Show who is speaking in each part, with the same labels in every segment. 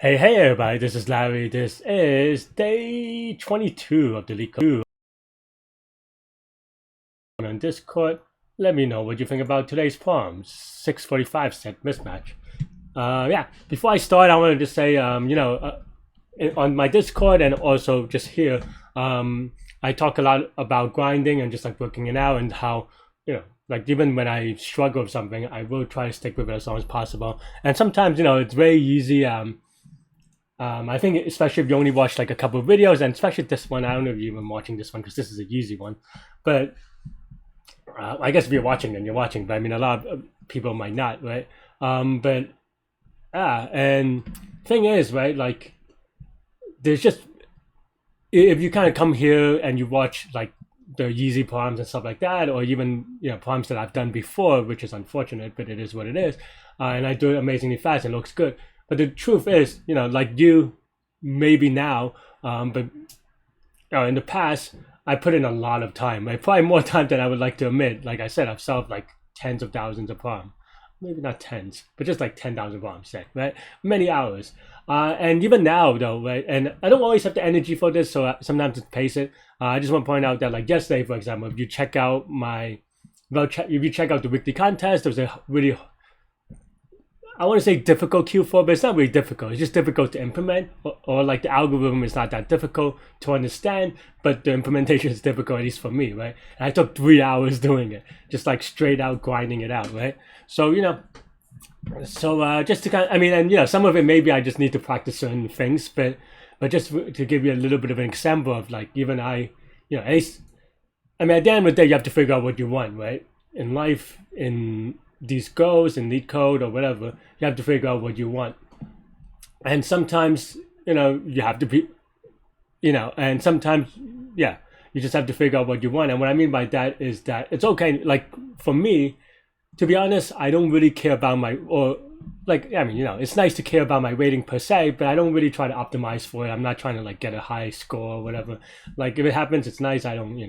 Speaker 1: Hey everybody, this is Larry. This is day 22 of the Leetcode on Discord. Let me know what you think about today's poem. 6:45 said mismatch. Yeah, before I start, I wanted to say, on my Discord and also just here, I talk a lot about grinding and just like working it out and how, like even when I struggle with something, I will try to stick with it as long as possible. And sometimes, it's very easy. I think especially if you only watch like a couple of videos, and especially this one, I don't know if you're even watching this one because this is a easy one. But I guess if you're watching, then you're watching. But I mean, a lot of people might not, right? But and thing is, right? Like, there's just if you kind of come here and you watch like the easy poems and stuff like that, or even poems that I've done before, which is unfortunate, but it is what it is. And I do it amazingly fast and it looks good. But the truth is, like you, maybe now, but in the past, I put in a lot of time. Like probably more time than I would like to admit. Like I said, I've solved like tens of thousands of poems. Maybe not tens, but just like 10,000 poems, say, right? Many hours. And even now, though, right? And I don't always have the energy for this, so sometimes to pace it. I just want to point out that, like yesterday, for example, if you check out if you check out the weekly contest, there was a really, I want to say difficult Q4, but it's not really difficult. It's just difficult to implement, or like the algorithm is not that difficult to understand, but the implementation is difficult, at least for me, right? And I took 3 hours doing it, just like straight out grinding it out, right? So just to kind of, I mean, and some of it maybe I just need to practice certain things, but just to give you a little bit of an example of like even at least, I mean, at the end of the day, you have to figure out what you want, right? In life, in these goals in Leetcode or whatever, you have to figure out what you want. And sometimes, you have to be, and sometimes, yeah, you just have to figure out what you want. And what I mean by that is that it's okay. Like for me, to be honest, I don't really care about it's nice to care about my rating per se, but I don't really try to optimize for it. I'm not trying to like get a high score or whatever. Like if it happens, it's nice. I don't,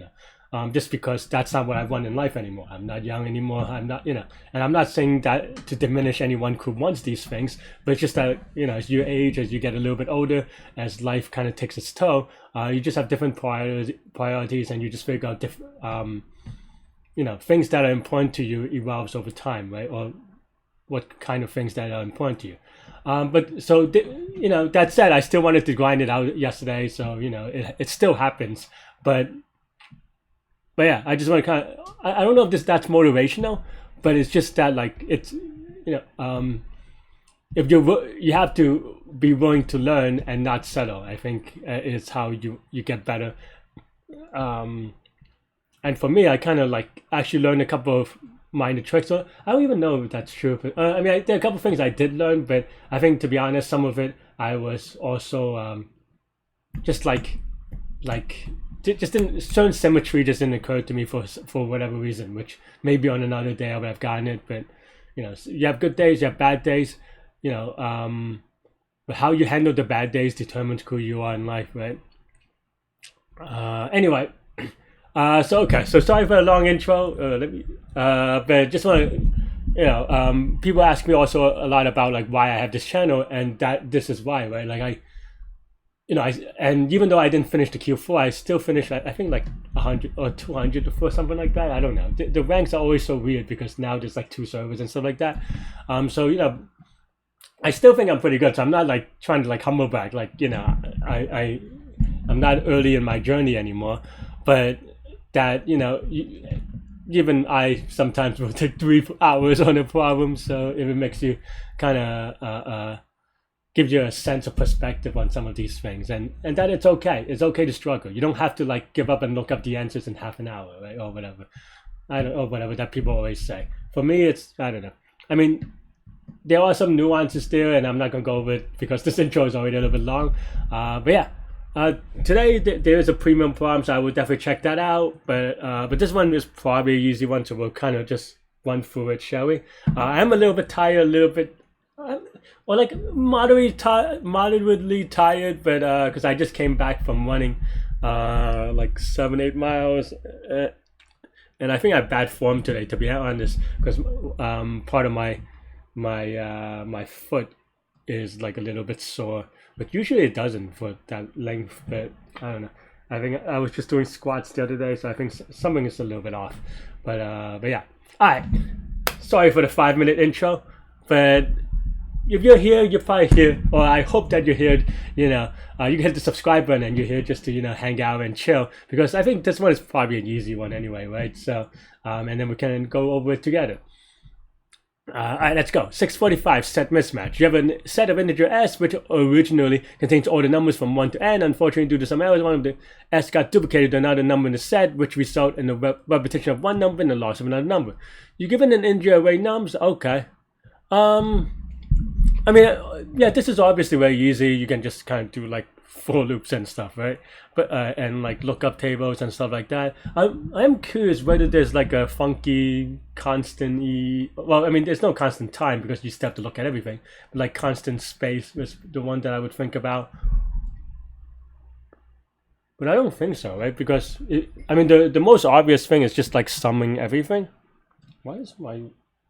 Speaker 1: just because that's not what I want in life anymore. I'm not young anymore. I'm not, and I'm not saying that to diminish anyone who wants these things, but it's just that, as you age, as you get a little bit older, as life kind of takes its toll, you just have different priorities, and you just figure out different, things that are important to you evolves over time, right? Or what kind of things that are important to you. But so, that said, I still wanted to grind it out yesterday. So, it still happens, but yeah, I just want to kind of, I don't know if that's motivational, but it's just that like it's, if you have to be willing to learn and not settle. I think is how you get better. And for me, I kind of like actually learned a couple of minor tricks. So I don't even know if that's true. But, I mean, there are a couple of things I did learn, but I think to be honest, some of it I was also just like just in certain symmetry just didn't occur to me for whatever reason, which maybe on another day I would have gotten it. But you have good days, you have bad days, but how you handle the bad days determines who you are in life, right? Anyway, so sorry for a long intro. But just want to, people ask me also a lot about like why I have this channel, and that this is why, right? Like and even though I didn't finish the Q4, I still finished, I think like 100 or 200 or something like that. I don't know. The ranks are always so weird because now there's like 2 servers and stuff like that. So I still think I'm pretty good. So I'm not like trying to like humble brag. Like I'm not early in my journey anymore. But that even I sometimes will take 3 hours on a problem. So if it makes you kind of gives you a sense of perspective on some of these things, and that it's okay to struggle. You don't have to like give up and look up the answers in half an hour, right? Or whatever. I don't know, whatever that people always say. For me, it's, I don't know, I mean, there are some nuances there, and I'm not gonna go over it because this intro is already a little bit long. But yeah, today there is a premium problem, so I would definitely check that out. But this one is probably an easy one, so we'll kind of just run through it, shall we? I'm a little bit tired, a little bit or like moderately tired, but because I just came back from running like 7-8 miles, and I think I have bad form today, to be honest, because part of my foot is like a little bit sore, but usually it doesn't for that length. But I don't know. I think I was just doing squats the other day, so I think something is a little bit off. But yeah. All right. Sorry for the 5-minute intro, but if you're here, you're probably here, or I hope that you're here. You can hit the subscribe button, and you're here just to hang out and chill, because I think this one is probably an easy one anyway, right? So, and then we can go over it together. All right, let's go. 645 set mismatch. You have a set of integer s which originally contains all the numbers from 1 to n. Unfortunately, due to some errors, one of the s got duplicated to another number in the set, which result in the repetition of one number and the loss of another number. You're given an integer array nums. Okay. I mean, yeah, this is obviously very easy. You can just kind of do like for loops and stuff, right? But and like lookup tables and stuff like that. I'm curious whether there's like a funky constant well, I mean, there's no constant time because you still have to look at everything. But like constant space is the one that I would think about. But I don't think so, right? Because I mean, the most obvious thing is just like summing everything. Why does my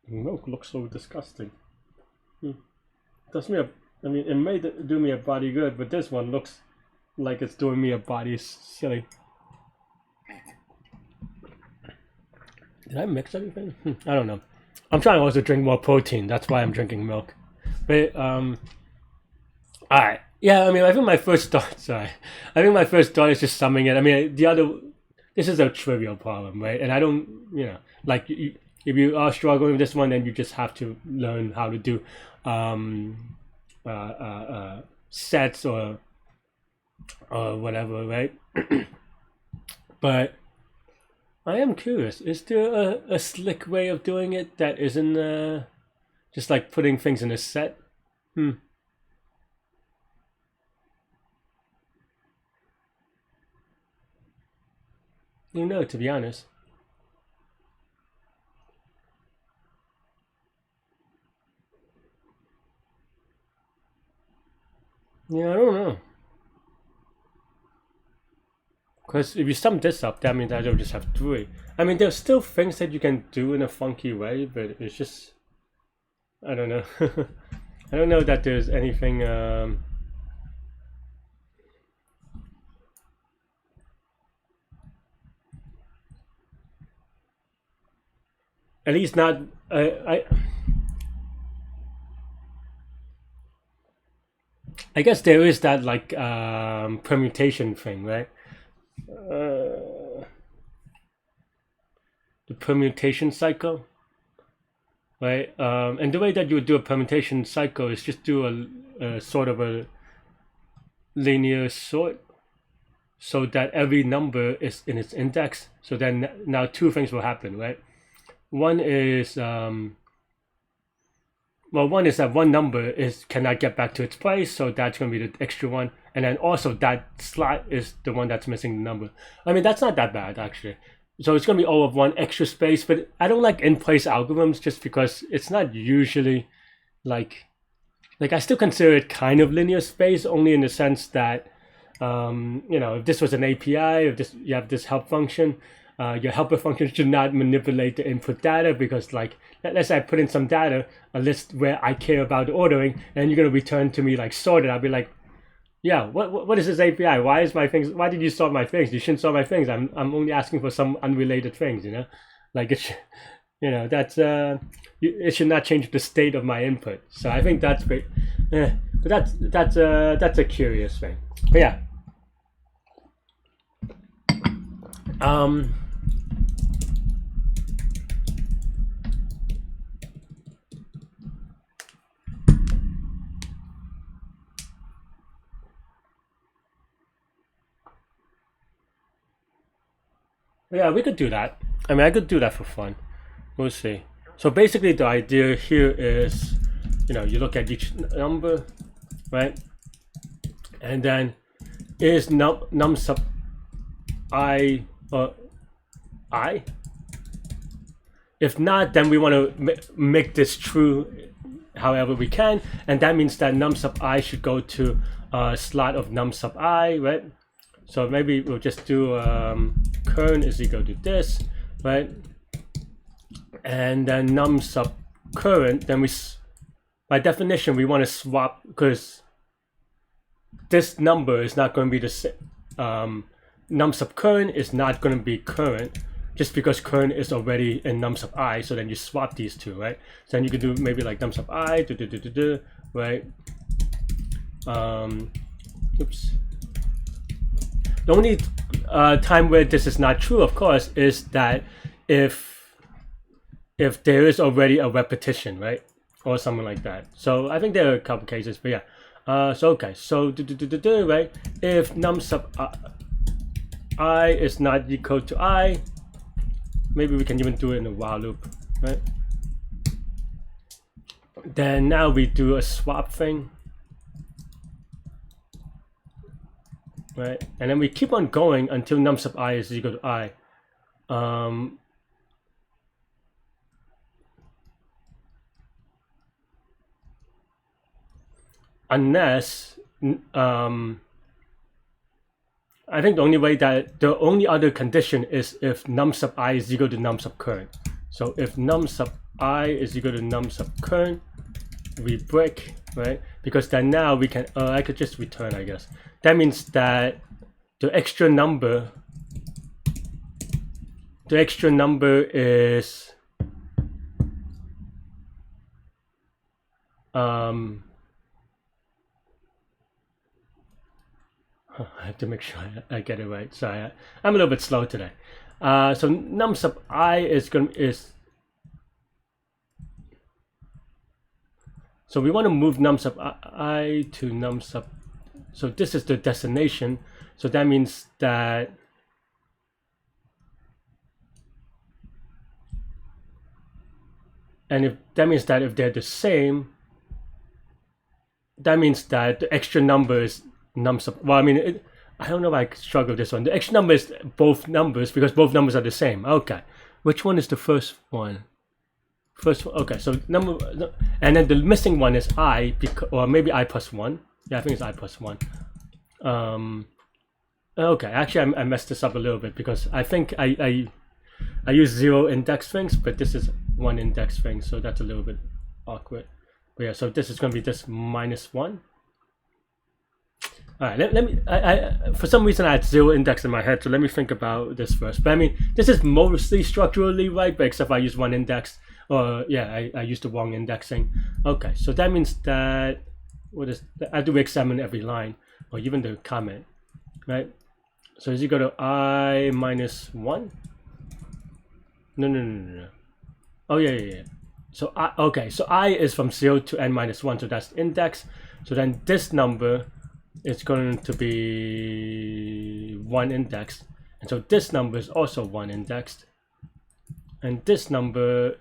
Speaker 1: milk look so disgusting? Does me I mean, it may do me a body good, but this one looks like it's doing me a body silly. Did I mix anything? I don't know. I'm trying to also drink more protein. That's why I'm drinking milk. But alright. Yeah, I mean, I think my first thought. Sorry, I think my first thought is just summing it. I mean, this is a trivial problem, right? And I don't, like if you are struggling with this one, then you just have to learn how to do sets or whatever, right? But I am curious, is there a slick way of doing it that isn't just like putting things in a set? To be honest. Yeah, I don't know. Because if you sum this up, that means I don't just have 3. I mean, there's still things that you can do in a funky way, but it's just, I don't know. I don't know that there's anything. At least not. I guess there is that like permutation thing, right? The permutation cycle, right? And the way that you would do a permutation cycle is just do a sort of a linear sort, so that every number is in its index. So then now 2 things will happen, right? One is one is that one number cannot get back to its place, so that's going to be the extra one. And then also that slot is the one that's missing the number. I mean, that's not that bad, actually. So it's going to be all of one extra space, but I don't like in-place algorithms just because it's not usually like I still consider it kind of linear space, only in the sense that, if this was an API, you have this help function, your helper function should not manipulate the input data, because like, let's say I put in some data, a list where I care about the ordering, and you're going to return to me like sorted. I'll be like, yeah, what is this API? Why did you sort my things? You shouldn't sort my things. I'm only asking for some unrelated things, like it, that's it should not change the state of my input. So I think that's great. But that's a curious thing. But yeah. Yeah, we could do that. I mean, I could do that for fun. We'll see. So basically, the idea here is, you look at each number, right? And then is num sub I or I? If not, then we want to make this true however we can, and that means that num sub I should go to a slot of num sub I, right? So maybe we'll just do current is equal to this, right? And then num sub current, then by definition, we want to swap because this number is not going to be the same. Num sub current is not going to be current just because current is already in num sub I. So then you swap these two, right? So then you can do maybe like num sub I, right? Oops. The only time where this is not true, of course, is that if there is already a repetition, right, or something like that. So I think there are a couple cases, but yeah. So okay, so right, if num sub I is not equal to I, maybe we can even do it in a while loop, right? Then now we do a swap thing. Right, and then we keep on going until num sub I is equal to I. Unless I think the only other condition is if num sub I is equal to num sub current. So if num sub I is equal to num sub current, we break, right? Because then now we can I could just return, I guess. That means that the extra number is I have to make sure I get it right. Sorry, I'm a little bit slow today. So num sub I so we want to move num sub I to num sub. So this is the destination. So that means that if they're the same, that means that the extra number is num sub. Well, I mean, I don't know if I struggle with this one. The extra number is both numbers because both numbers are the same. Okay, which one is the first one? First one. Okay, so number, and then the missing one is I, or maybe I plus 1. Yeah, I think it's I plus 1. Okay, actually I messed this up a little bit because I think I use 0 index things, but this is 1 index thing, so that's a little bit awkward. But yeah, so this is going to be this minus 1. All right, let me. For some reason I had 0 index in my head, so let me think about this first. But I mean, this is mostly structurally right, but except I use 1 index, or yeah, I used the wrong indexing. Okay, so that means that I have to examine every line or even the comment, right? So as you go to I minus 1. No. Oh yeah. So so I is from 0 to n minus 1, so that's the index. So then this number is going to be 1 indexed, and so this number is also 1 indexed, and this number,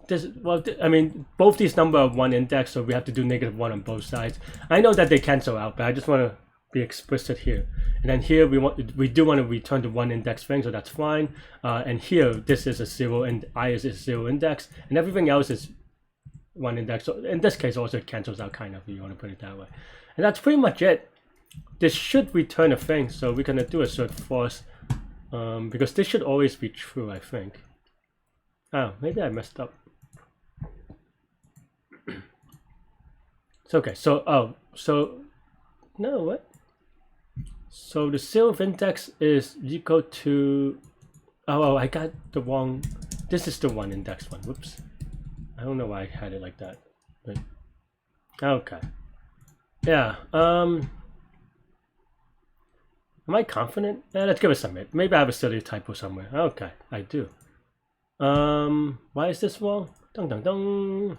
Speaker 1: I mean, both these numbers are 1 indexed, so we have to do -1 on both sides. I know that they cancel out, but I just want to be explicit here. And then here we do want to return to 1 index thing, so that's fine. And here this is a 0 and I is a 0 index, and everything else is 1 index. So in this case also it cancels out, kind of, if you want to put it that way. And that's pretty much it. This should return a thing, so we're gonna do assert false, because this should always be true, I think. Oh, maybe I messed up. It's okay. So no, what? So the 0th index is equal to, oh, I got the wrong, this is the 1 index one, whoops. I don't know why I had it like that, but okay. Yeah, am I confident? Let's give it a submit. Maybe I have a silly typo somewhere. Okay, I do. Why is this wrong? Dun dun dun.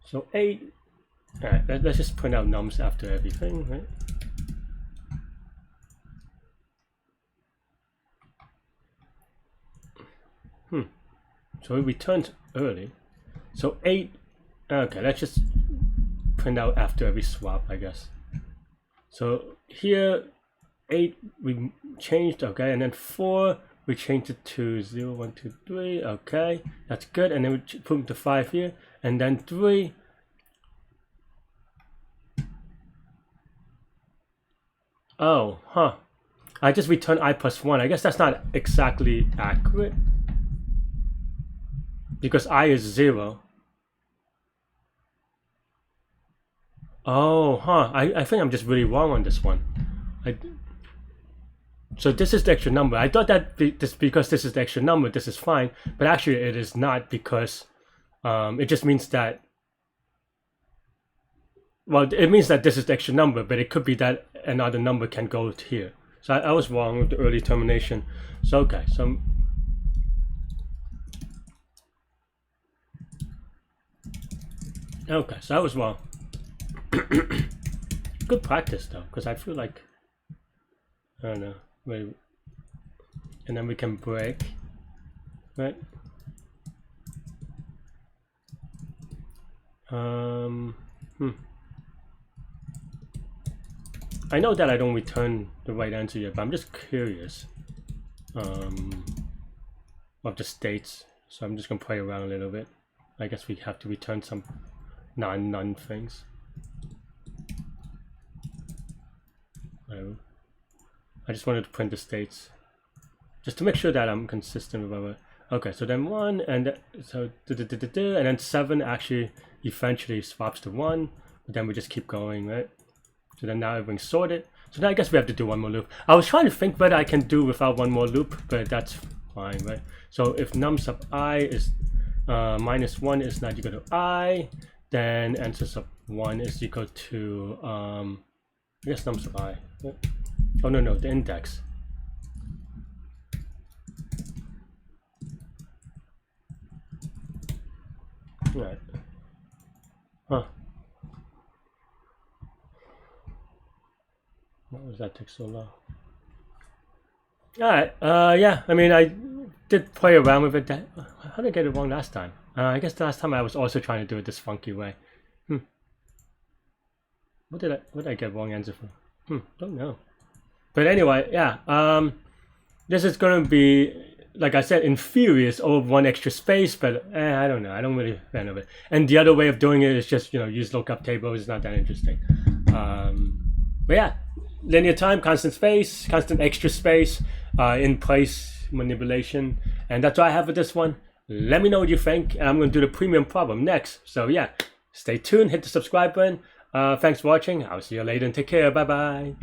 Speaker 1: So 8. All right, let's just print out nums after everything, right? So it returns early. So 8. Okay, let's just print out after every swap, I guess. So here 8 we changed, okay, and then 4 we changed it to 0, 1, 2, 3. Okay, that's good. And then we put it to 5 here, and then 3. Oh, huh. I just returned I plus 1. I guess that's not exactly accurate. because I is 0. Oh, huh. I think I'm just really wrong on this one. So this is the extra number. I thought that because this is the extra number, this is fine. But actually it is not, because it just means that, well, it means that this is the extra number, but it could be that another number can go to here. So I was wrong with the early termination. So okay, so I was wrong. Good practice though, because I feel like, I don't know, maybe, and then we can break, right? I know that I don't return the right answer yet, but I'm just curious of the states. So I'm just gonna play around a little bit. I guess we have to return some none things. I just wanted to print the states just to make sure that I'm consistent with whatever. Okay, so then 1, and so and then 7 actually eventually swaps to 1, but then we just keep going, right? So then now everything's sorted. So now I guess we have to do one more loop. I was trying to think whether I can do without one more loop, but that's fine, right? So if num sub I is -1 is not equal to I, then answer sub 1 is equal to I guess num sub I. Oh no, the index. Right. Huh. Why was that take so long? Alright, yeah, I mean, I did play around with it. How did I get it wrong last time? I guess the last time I was also trying to do it this funky way. What did I get wrong answer for? Don't know. But anyway, yeah, this is gonna be, like I said, in theory it's all one extra space, but I don't know, I don't really fan of it. And the other way of doing it is just, you know, use lookup table. It's not that interesting. But yeah, linear time, constant space, constant extra space, in place manipulation, and that's all I have for this one. Let me know what you think, and I'm going to do the premium problem next. So yeah, stay tuned, hit the subscribe button. Thanks for watching. I'll see you later and take care. Bye bye.